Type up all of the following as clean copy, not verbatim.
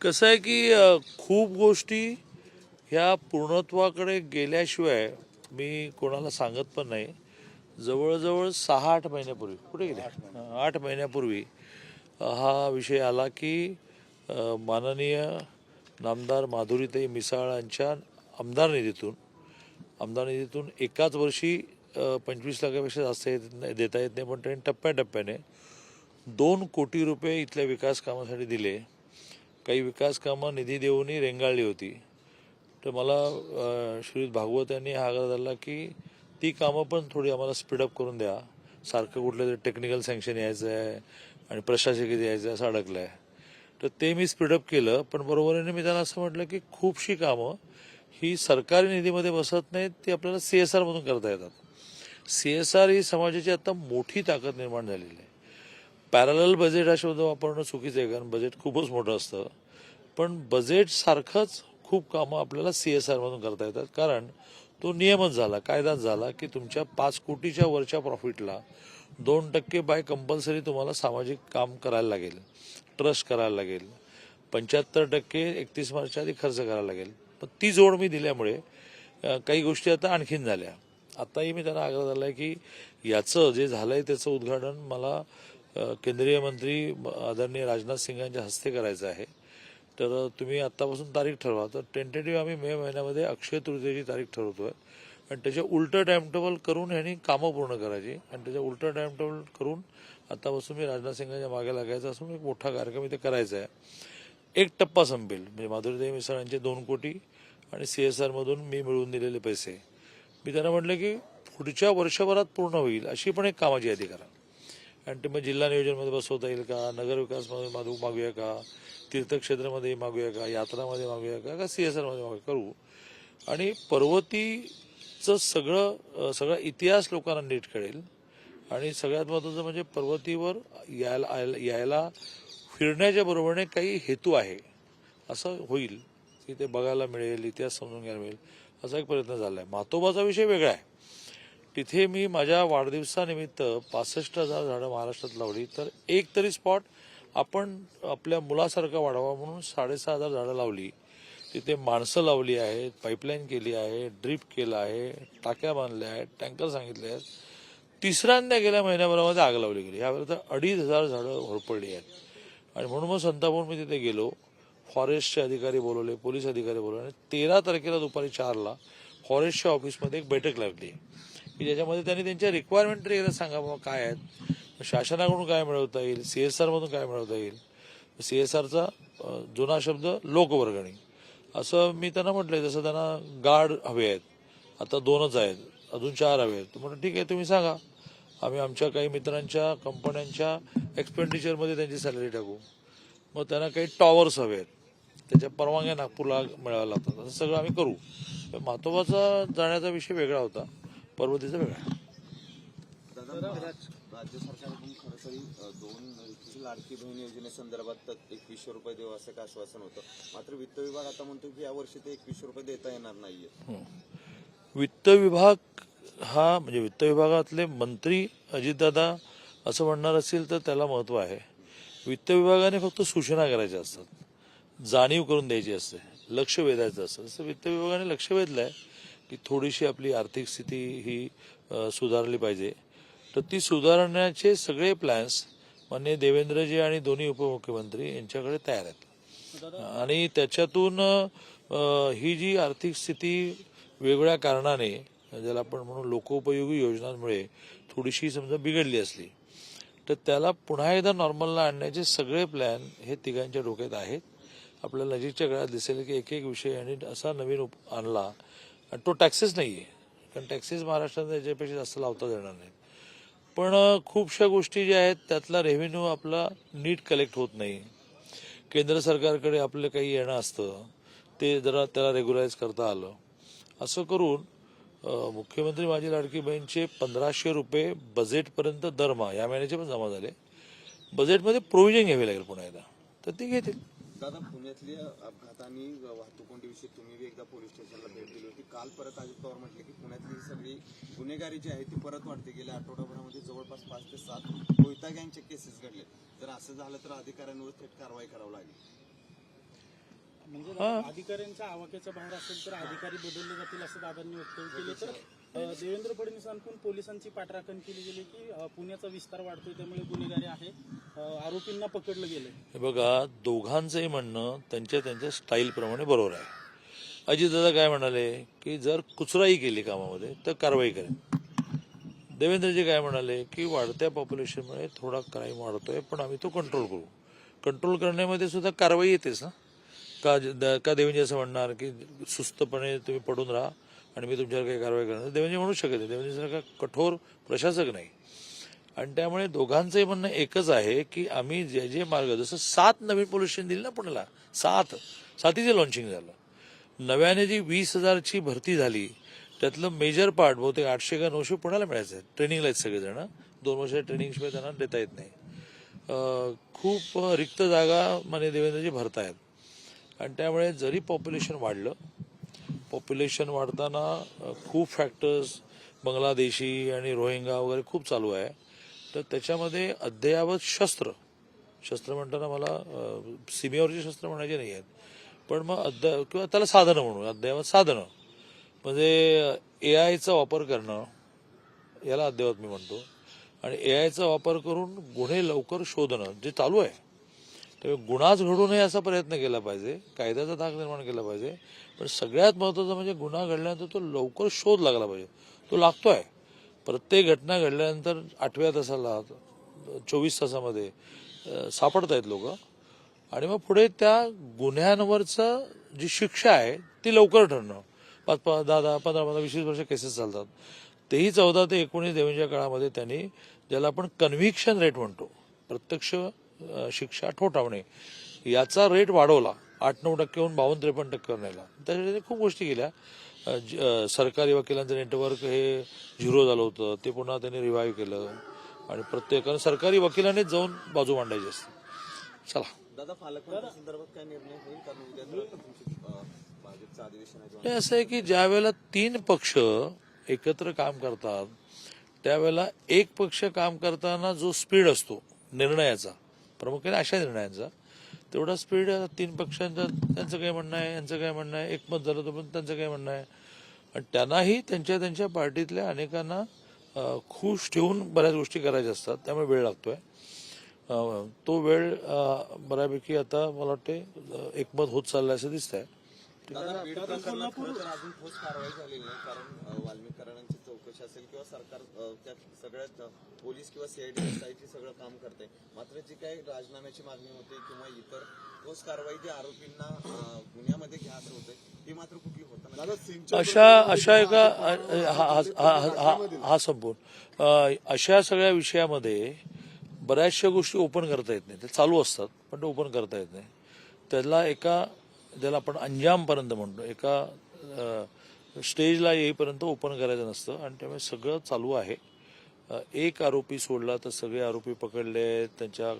कसं आहे की खूप गोष्टी ह्या पूर्णत्वाकडे गेल्याशिवाय मी कोणाला सांगत पण नाही. जवळजवळ 6-8 महिन्यापूर्वी कुठे गेले 8 महिन्यापूर्वी हा विषय आला की माननीय नामदार माधुरीताई मिसाळांच्या आमदार निधीतून एकाच वर्षी 25 लाखापेक्षा जास्त देता येत नाही, पण त्यांनी टप्प्याटप्प्याने 2 कोटी रुपये इथल्या विकास कामासाठी दिले. काही विकास कामं निधी देऊनही रेंगाळली होती. तर मला श्रीयुत भागवत यांनी हा आग्रह धरला की ती कामं पण थोडी आम्हाला स्पीडअप करून द्या. सारखं कुठलं तरी टेक्निकल सँक्शन यायचं आहे आणि प्रशासकीय यायचं आहे असं अडकलं आहे. तर ते मी स्पीडअप केलं, पण बरोबरीने मी त्यांना असं म्हटलं की खूपशी कामं ही सरकारी निधीमध्ये बसत नाहीत, ती आपल्याला CSR मधून करता येतात. CSR ही समाजाची आता मोठी ताकद निर्माण झालेली आहे. पॅरलल बजेट हा शब्द वापरणं चुकीचं आहे, कारण बजेट खूपच मोठं असतं. पण बजेट सारखंच खूप कामं आपल्याला CSR मधून करता येतात, कारण तो नियमच झाला, कायदाच झाला की तुमच्या 5 कोटीच्या वरच्या प्रॉफिटला 2% बाय कंपल्सरी तुम्हाला सामाजिक काम करायला लागेल, ट्रस्ट करायला लागेल. 75% 31 मार्चच्या आधी खर्च करायला लागेल. पण ती जोड मी दिल्यामुळे काही गोष्टी आता आणखीन झाल्या. आताही मी त्यांना आग्रह धरला की याचं जे झालंय त्याचं उद्घाटन मला केंद्रीय मंत्री आदरणीय राजनाथ सिंग यांच्या हस्ते करायचं आहे. तर तुम्ही आत्तापासून तारीख ठरवा. तर टेंटेटिव्ह आम्ही मे महिन्यामध्ये अक्षय तृतीयेची तारीख ठरवतोय आणि त्याच्या उलटं टाइमटेबल करून ह्यांनी कामं पूर्ण करायची आणि त्याच्या उलटं टाइमटेबल करून आत्तापासून मी राजनाथ सिंगांच्या मागे लागायचं असून एक मोठा कार्यक्रम इथे करायचा आहे. एक टप्पा संपेल, म्हणजे माधुरीताई मिसाळ यांचे 2 कोटी आणि CSR मधून मी मिळवून दिलेले पैसे. मी त्यांना म्हटलं की पुढच्या वर्षभरात पूर्ण होईल अशी पण एक कामाची यादी करा आणि ते मग जिल्हा नियोजनमध्ये बसवता येईल का, नगर विकासमध्ये मागूया का, तीर्थक्षेत्रामध्ये मागूया का, यात्रामध्ये मागूया का CSR मध्ये मागूया करू. आणि पर्वतीचं सगळा इतिहास लोकांना नीट कळेल. आणि सगळ्यात महत्त्वाचं म्हणजे पर्वतीवर यायला फिरण्याच्या बरोबरीने काही हेतू आहे असं होईल की ते बघायला मिळेल, इतिहास समजून घ्यायला मिळेल, असा एक प्रयत्न झाला आहे. म्हातोबाचा विषय वेगळा आहे. तिथे मी माझ्या वाढदिवसानिमित्त 65,000 झाडं महाराष्ट्रात लावली. तर एक तरी स्पॉट आपण आपल्या मुलासारखा वाढावा म्हणून 6,500 झाडं लावली. तिथे माणसं लावली आहेत, पाईपलाईन केली आहे, ड्रीप केलं आहे, टाक्या बांधल्या आहेत, टँकर सांगितले आहेत. तिसऱ्यांदा गेल्या महिन्याभरामध्ये आग लावली गेली. यावेळी तर 2,500 झाडं होरपडली आहेत. आणि म्हणून मग संतापून मी तिथे गेलो. फॉरेस्टचे अधिकारी बोलवले, पोलीस अधिकारी बोलवले आणि 13 तारखेला दुपारी 4ला फॉरेस्टच्या ऑफिसमध्ये एक बैठक लागली की ज्याच्यामध्ये त्यांनी त्यांच्या रिक्वायरमेंट तरी एकदा सांगा बाबा काय आहेत, शासनाकडून काय मिळवता येईल, CSR मधून काय मिळवता येईल. CSRचा जुना शब्द लोकवर्गणी असं मी त्यांना म्हटलंय. जसं त्यांना गार्ड हवे आहेत, आता 2च आहेत, अजून 4 हवे आहेत. म्हटलं ठीक आहे, तुम्ही सांगा, आम्ही आमच्या काही मित्रांच्या कंपन्यांच्या एक्सपेंडिचरमध्ये त्यांची सॅलरी टाकू. मग त्यांना काही टॉवर्स हवे आहेत, त्याच्या परवानग्या नागपूरला मिळाव्या लागतात. असं सगळं आम्ही करू. म्हातोबाचा जाण्याचा विषय वेगळा होता, पर्वतीचा वेगळा. राज्य सरकारकडून खरंतरी 2 लाडकी बहीण योजनेसंदर्भात 2100 रुपये देऊ असं का आश्वासन होतं. मात्र वित्त विभाग आता म्हणतो की यावर्षी ते 2100 रुपये देता येणार नाहीये. वित्त विभाग हा म्हणजे वित्त विभागातले मंत्री अजितदादा असं म्हणणार असतील तर त्याला महत्व आहे. वित्त विभागाने फक्त सूचना करायच्या असतात, जाणीव करून द्यायची असते, लक्ष वेधायचं असतं. तसं वित्त विभागाने लक्ष वेधलं आहे की थोडीशी आपली आर्थिक स्थिती ही सुधारली पाहिजे. तर ती सुधारण्याचे सगळे प्लॅन्स माननीय देवेंद्रजी आणि दोन्ही उपमुख्यमंत्री यांच्याकडे तयार आहेत. आणि त्याच्यातून ही जी आर्थिक स्थिती वेगवेगळ्या कारणाने, ज्याला आपण म्हणून लोकोपयोगी योजनांमुळे थोडीशी समजा बिघडली असली, तर त्याला पुन्हा एकदा नॉर्मलला आणण्याचे सगळे प्लॅन हे तिघांच्या डोक्यात आहेत. आपल्याला नजीकच्या काळात दिसेल की एक एक विषय आणि असा नवीन आणला. आणि तो टॅक्सेस नाही आहे, कारण टॅक्सेस महाराष्ट्रात याच्यापेक्षा जास्त लावता येणार नाही. पण खूपशा गोष्टी ज्या आहेत त्यातला रेव्हेन्यू आपला नीट कलेक्ट होत नाही. केंद्र सरकारकडे आपलं काही येणं असतं, ते जरा त्याला रेग्युलाइज करता आलं. असं करून मुख्यमंत्री माझी लाडकी बहीणचे 1,500 रुपये बजेटपर्यंत दरमहा या महिन्याचे पण जमा झाले. बजेटमध्ये प्रोव्हिजन घ्यावी लागेल पुन्हा एकदा, तर ती घेतील. दादा, पुण्यातल्या अपघात आणि वाहतूक कोंडीविषयी तुम्ही एकदा पोलीस स्टेशनला भेट दिली होती. काल परत अजित पवार म्हटले की पुण्यातली सगळी गुन्हेगारी जी आहे ती परत वाढते. गेल्या आठवडाभरामध्ये जवळपास 5 ते 7 कोयता गँगचे केसेस घडले. जर असं झालं तर अधिकाऱ्यांवर थेट कारवाई करावी लागेल. म्हणजे दादा, अधिकाऱ्यांच्या आवाक्याच्या बाहेर असेल तर अधिकारी बदलले जातील असं दादांनी वक्तव्य केले. तर देवेंद्र फडणवीसांकडून पोलिसांची पाठराखण केली गेली की पुण्याचा विस्तार वाढतोय त्यामुळे गुन्हेगारी आहे, आरोपींना पकडलं गेलंय. हे बघा, दोघांचंही म्हणणं त्यांच्या त्यांच्या स्टाईलप्रमाणे बरोबर आहे. अजितदादा काय म्हणाले की जर कुचराई केली कामामध्ये तर कारवाई करेन. देवेंद्रजी काय म्हणाले की वाढत्या पॉप्युलेशनमुळे थोडा क्राईम वाढतोय पण आम्ही तो कंट्रोल करू. कंट्रोल करण्यामध्ये सुद्धा कारवाई येतेच ना. का देवेंद्रजी असं म्हणणार की सुस्तपणे तुम्ही पडून राहा आणि मी तुमच्यावर काही कारवाई करणार? देवेंद्रजी म्हणू शकत नाही. देवेंद्रजीसारखा कठोर प्रशासक नाही. आणि त्यामुळे दोघांचंही म्हणणं एकच आहे की आम्ही जे जे मार्ग, जसं 7 नवीन पोलीस स्टेशन दिली ना पुण्याला, 7चं लॉन्चिंग झालं. नव्याने जी 20,000ची भरती झाली त्यातलं मेजर पार्ट बहुतेक 800 का 900 पुण्याला मिळायचं आहे. ट्रेनिंगला आहेत सगळेजण. 2 वर्षाच्या ट्रेनिंगशिवाय त्यांना देता येत नाही. खूप रिक्त जागा माने देवेंद्रजी भरतायत. आणि त्यामुळे जरी पॉप्युलेशन वाढलं, पॉप्युलेशन वाढताना खूप फॅक्टर्स बांगलादेशी आणि रोहिंगा वगैरे खूप चालू आहे. तर त्याच्यामध्ये अद्ययावत शस्त्र म्हणताना मला सीमेवरची शस्त्र म्हणायची नाही आहेत, पण मग किंवा त्याला साधनं म्हणू, अद्ययावत साधनं म्हणजे AI चा वापर करणं, याला अद्ययावत मी म्हणतो. आणि AI चा वापर करून गुन्हे लवकर शोधणं जे चालू आहे. त्यामुळे गुन्हाच घडू नये असा प्रयत्न केला पाहिजे, कायद्याचा धाक निर्माण केला पाहिजे. पण सगळ्यात महत्वाचं म्हणजे गुन्हा घडल्यानंतर तो लवकर शोध लागला पाहिजे. तो लागतोय. प्रत्येक घटना घडल्यानंतर 8व्या तासाला 24 तासामध्ये सापडत आहेत लोक. आणि मग पुढे त्या गुन्ह्यांवरचं जी शिक्षा आहे ती लवकर ठरणं. 5, 10, 15, 20 वर्ष केसेस चालतात. तेही 14 ते 19 देवेंद्रच्या काळामध्ये त्यांनी, ज्याला आपण कन्व्हिक्शन रेट म्हणतो, प्रत्यक्ष शिक्षा ठोठावणे, याचा रेट वाढवला 8-9%हून 52-53% नेला. त्याच्यासाठी खूप गोष्टी केल्या. सरकारी वकिलांचं नेटवर्क हे झिरो झालं होतं, ते पुन्हा त्यांनी रिवाईव्ह केलं. आणि प्रत्येकानं सरकारी वकिलांनीच जाऊन बाजू मांडायची असते. चला दादा, पालकमंत्री संदर्भात काय निर्णय होईल? कारण उद्या तर तुमची भाजपचं अधिवेशन आहे. हे असं आहे की ज्या वेळेला 3 पक्ष एकत्र काम करतात त्यावेळेला एक पक्ष काम करताना जो स्पीड असतो निर्णयाचा, प्रामुख्याने अशा निर्णयांचा, तेवढा स्पीड 3 पक्षांचा, त्यांचं काय म्हणणं आहे, यांचं काय म्हणणं आहे, एकमत झालं तर पण त्यांचं काय म्हणणं आहे. आणि त्यांनाही त्यांच्या पार्टीतल्या अनेकांना खुश ठेवून बऱ्याच गोष्टी करायच्या असतात. त्यामुळे वेळ लागतोय. तो वेळ बऱ्यापैकी आता मला वाटते एकमत होत चाललाय असं दिसतंय. दादा, बीड प्रकरणात खरं तर अजून ठोस कारवाई झालेली नाही. कारण वाल्मिकरांची चौकशी असेल किंवा सरकार त्या सगळ्यात पोलीस किंवा CID सगळं काम करते. मात्र जी काही राजीनाम्याची मागणी होते किंवा इतर ठोस कारवाई जी आरोपींना गुन्ह्यामध्ये घ्यायचं होते ती मात्र कुठली होत अशा एका हा संपूर्ण अशा सगळ्या विषयामध्ये बऱ्याचशा गोष्टी ओपन करता येत नाही. ते चालू असतात पण ते ओपन करता येत नाही. त्याला ज्याला आपण अंजामपर्यंत म्हणतो, एका स्टेजला येईपर्यंत ओपन करायचं नसतं. आणि त्यामुळे सगळं चालू आहे. एक आरोपी सोडला तर सगळे आरोपी पकडले, त्यांच्या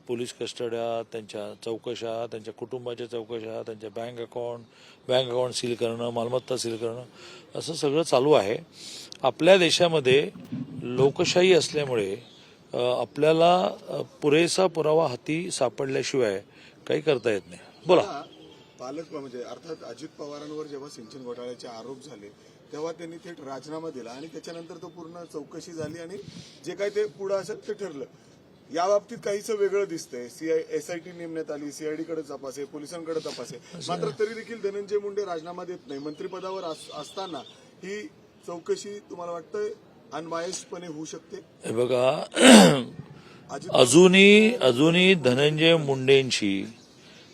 पोलीस कस्टड्या, त्यांच्या चौकशा, त्यांच्या कुटुंबाच्या चौकशा, त्यांच्या बँक अकाउंट सील करणं, मालमत्ता सील करणं, असं सगळं चालू आहे. आपल्या देशामध्ये लोकशाही असल्यामुळे आपल्याला पुरेसा पुरावा हाती सापडल्याशिवाय काही करता येत नाही. बोला. पालक म्हणजे अर्थात अजित पवारांवर जेव्हा सिंचन घोटाळ्याचे आरोप झाले तेव्हा त्यांनी थेट राजीनामा दिला आणि त्याच्यानंतर तो पूर्ण चौकशी झाली आणि जे काही ते पुढे असेल ते ठरलं. या बाबतीत काहीसं वेगळं दिसतंय. SIT नेमण्यात आली, CID कडे तपास आहे, पोलिसांकडे तपास आहे, मात्र तरी देखील धनंजय मुंडे राजीनामा देत नाही. मंत्रिपदावर असताना ही चौकशी तुम्हाला वाटतं अनबायस्डपणे होऊ शकते? हे बघा, अजूनही धनंजय मुंडेंची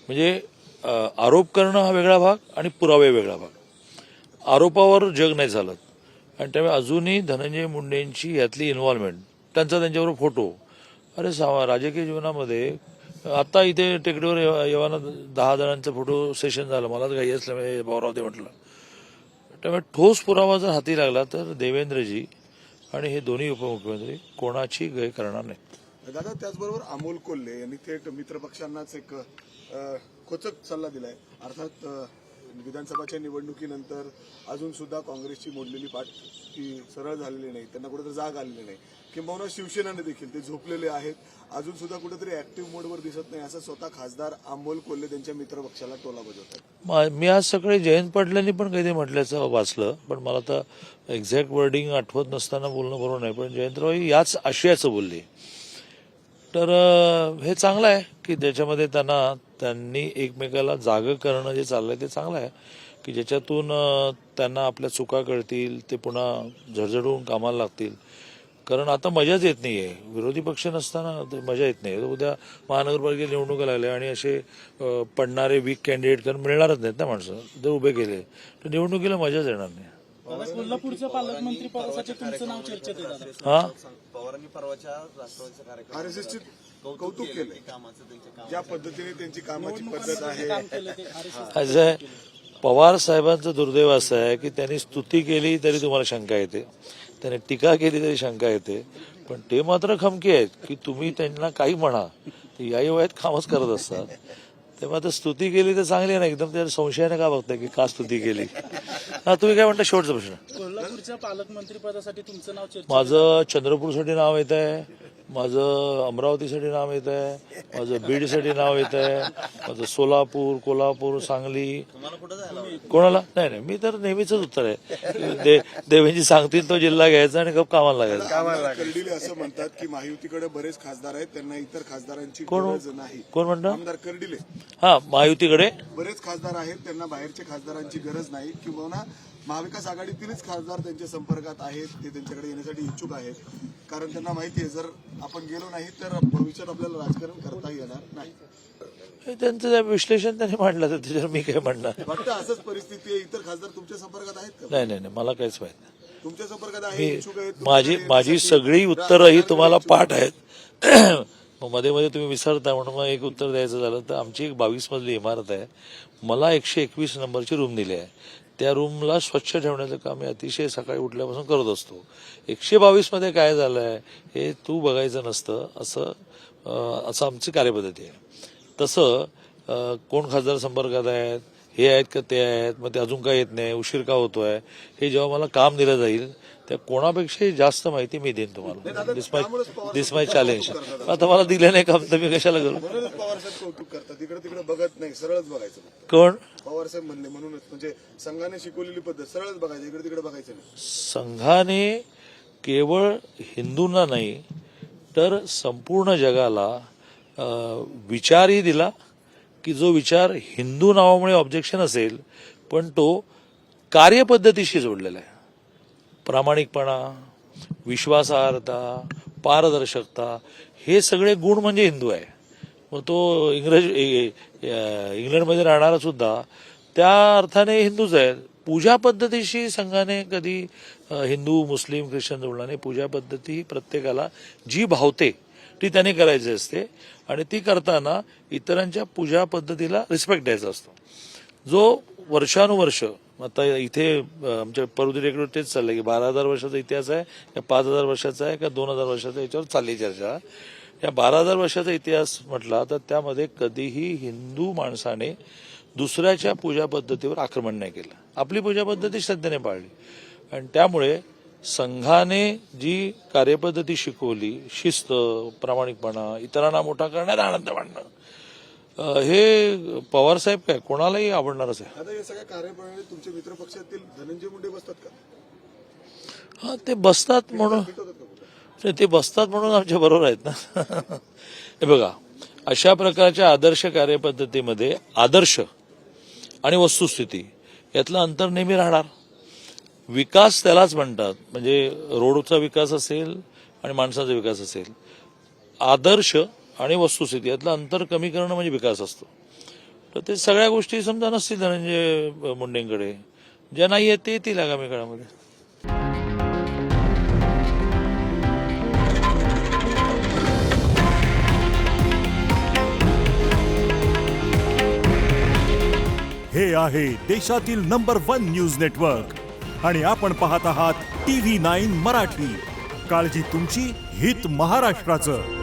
म्हणजे आरोप करणं हा वेगळा भाग आणि पुरावे वेगळा भाग. आरोपावर जग नाही चालत. आणि त्यामुळे अजूनही धनंजय मुंडेंची यातली इन्व्हॉल्वमेंट, त्यांच्यावर फोटो, अरे राजकीय जीवनामध्ये आता इथे टेकडीवर येवाना 10 जणांचा फोटो सेशन झालं. मलाच घाई असल्यामुळे भाऊराव ते म्हटलं. त्यामुळे ठोस पुरावा जर हाती लागला तर देवेंद्रजी आणि हे दोन्ही उपमुख्यमंत्री कोणाची गय करणार नाही. दादा, त्याचबरोबर अमोल कोल्हे यांनी थेट मित्रपक्षांनाच एक खोचक सल्ला दिलाय. अर्थात विधानसभाच्या निवडणुकीनंतर अजून सुद्धा काँग्रेसची मोडलेली पाठ ती सरळ झालेली नाही, त्यांना कुठेतरी जाग आलेली नाही, किंबहुना शिवसेनेने देखील ते झोपलेले आहेत, अजून सुद्धा कुठेतरी ऍक्टिव्ह मोडवर दिसत नाही, असं स्वतः खासदार अमोल कोल्हे त्यांच्या मित्रपक्षाला टोला बजावतात. मी आज सकाळी जयंत पाटलांनी पण काहीतरी म्हटल्याचं वाचलं, पण मला आता एक्झॅक्ट वर्डिंग आठवत नसताना बोलणं बरोबर नाही, पण जयंतराव याच आशयाचं बोलले. तर हे चांगलं आहे की त्याच्यामध्ये त्यांनी एकमेकाला जागं करणं जे चाललंय ते चांगलं आहे की ज्याच्यातून त्यांना आपल्या चुका कळतील, ते पुन्हा झडझडून कामाला लागतील. कारण आता मजाच येत नाहीये, विरोधी पक्ष नसताना मजा येत नाही. उद्या महानगरपालिका निवडणुका लागल्या आणि असे पडणारे वीक कॅन्डिडेट कारण मिळणारच नाहीत ना माणसं, जर उभे केले तर निवडणुकीला मजाच येणार नाही. कोल्हापूरच्या पालकमंत्री पदासाठी तुमचं नाव चर्चेत आहे दादा. हा, पवारांनी परवाच्या राष्ट्रवादीच्या कार्यक्रमात RSS चे कौतुक केलं कामाचं त्यांच्या काम ज्या पद्धतीने त्यांची कामाची पद्धत आहे. काम केलं ते RSS. असं आहे, पवार साहेबांचं दुर्दैव असं आहे की त्यांनी स्तुती केली तरी तुम्हाला शंका येते, त्याने टीका केली तरी शंका येते, पण ते मात्र खमकी आहेत की तुम्ही त्यांना काही म्हणा ते याही वयात कामच करत असतात. तेव्हा आता स्तुती केली तर चांगली आहे ना, एकदम त्या संशयाने का बघताय की का स्तुती केली. हा, तुम्ही काय म्हणता शेवटचा प्रश्न. कोल्हापूरच्या पालकमंत्री पदासाठी तुमचं नाव चर्चेत. माझं चंद्रपूरसाठी नाव येत आहे, माझं अमरावतीसाठी नाव येत आहे, माझं बीडसाठी नाव येत आहे, माझं सोलापूर, कोल्हापूर, सांगली. तुम्हाला कुठं जायला हवं? कोणाला नाही नाही, मी तर नेहमीच उत्तर आहे, देवेंजी सांगतील तो जिल्हा घ्यायचा आणि गप कामाला लागायचं. कर्डिले असं म्हणतात की महायुतीकडे बरेच खासदार आहेत, त्यांना इतर खासदारांची कोण गरज नाही. कोण म्हणतं? आमदार कर्डिले हा, महायुतीकडे बरेच खासदार आहेत, त्यांना बाहेरच्या खासदारांची गरज नाही, किंवा महाविकास आघाडीतीलच खासदार त्यांच्या संपर्कात आहेत, ते त्यांच्याकडे येण्यासाठी इच्छुक आहेत, कारण त्यांना माहिती आहे जर आपण गेलो नाही तर भविष्यात आपल्याला राजकारण करता येणार नाही. हे त्यांचं जे विश्लेषण त्यांनी मांडलं तर त्याच्यावर मी काय म्हणणार. वाटतं असंच परिस्थिती आहे. इतर खासदार तुमच्या संपर्कात आहेत का? नाही नाही नाही, मला काहीच माहित नाही. तुमच्या संपर्कात आहे, इच्छुक आहेत? माझी सगळी उत्तरं ही तुम्हाला पाठ आहेत. मग मध्ये मध्ये तुम्ही विसरता म्हणून मग एक उत्तर द्यायचं झालं तर आमची एक 22 मजली इमारत आहे, मला 121 नंबरची रूम दिली आहे, त्या रूमला स्वच्छ ठेवण्याचं काम मी अतिशय सकाळी उठल्यापासून करत असतो. 122 मध्ये काय झालंय हे तू बघायचं नसतं, असं आमची कार्यपद्धती आहे. तसं कोण खासदार संपर्कात आहेत, हे आहेत का ते आहेत, मग ते अजून काय येत नाही, उशीर का होतोय, हे जेव्हा मला काम दिलं जाईल त्या कोणापेक्षाही जास्त माहिती मी देईन तुम्हाला. दिस माय चॅलेंज. आता मला दिलं नाही काम तर मी कशाला करू. म्हणूनच पवारसाहेब कौतुक करतात, इकडे तिकडे बघत नाही, सरळच बघायचं. कोण? पवारसाहेब म्हणले म्हणूनच, म्हणजे संघाने शिकवलेली पद्धत सरळच बघायचं, इकडे तिकडे बघायचं नाही. संघाने केवळ हिंदूंना नाही तर संपूर्ण जगाला विचारही दिला की जो विचार हिंदू नावामुळे ऑब्जेक्शन असेल पण तो कार्यपद्धतीशी जोडलेला आहे. प्रामाणिकपणा, विश्वासार्हता, पारदर्शकता हे सगळे गुण म्हणजे हिंदू आहे. मग तो इंग्लंडमध्ये राहणारा सुद्धा त्या अर्थाने हिंदूच आहे. पूजा पद्धतीशी संघाने कधी हिंदू, मुस्लिम, ख्रिश्चन जोडला नाही. पूजा पद्धती ही प्रत्येकाला जी भावते ती त्याने करायची असते आणि ती करताना इतरांच्या पूजा पद्धतीला रिस्पेक्ट द्यायचा असतो. जो वर्षानुवर्ष आता इथे आमच्या पर्वती टेकडीवर तेच चाललंय की 12,000 वर्षाचा इतिहास आहे का 5,000 वर्षाचा आहे का 2,000 वर्षाचा, याच्यावर चालली चर्चा. या 12,000 वर्षाचा इतिहास म्हटला तर त्यामध्ये कधीही हिंदू माणसाने दुसऱ्याच्या पूजा पद्धतीवर आक्रमण नाही केलं. आपली पूजा पद्धती श्रद्धेने पाळली आणि त्यामुळे संघाने जी कार्यपद्धती शिकवली, शिस्त, प्रामाणिकपणा, इतरांना मोठा करण्यात आनंद मानणं, हे पवारसाहेब काय कोणालाही आवडणारच आहे. आता या सगळ्या कार्यप्रणाली तुमच्या मित्रपक्षातील धनंजय मुंडे बसतात का? हा, ते बसतात म्हणून आमच्या बरोबर आहेत ना. हे बघा, अशा प्रकारच्या आदर्श कार्यपद्धतीमध्ये आदर्श आणि वस्तुस्थिती यातलं अंतर नेहमी राहणार. विकास त्यालाच म्हणतात, म्हणजे रोडचा विकास असेल आणि माणसाचा विकास असेल, आदर्श आणि वस्तुस्थिती यातलं अंतर कमी करणं म्हणजे विकास असतो. तर ते सगळ्या गोष्टी समजा नसतील धनंजय मुंडेंकडे, ज्या नाही आहेत ते येतील आगामी काळामध्ये. हे आहे देशातील नंबर 1 न्यूज नेटवर्क आणि आपण पाहत आहात TV9 मराठी. काळजी तुमची, हित महाराष्ट्राचं.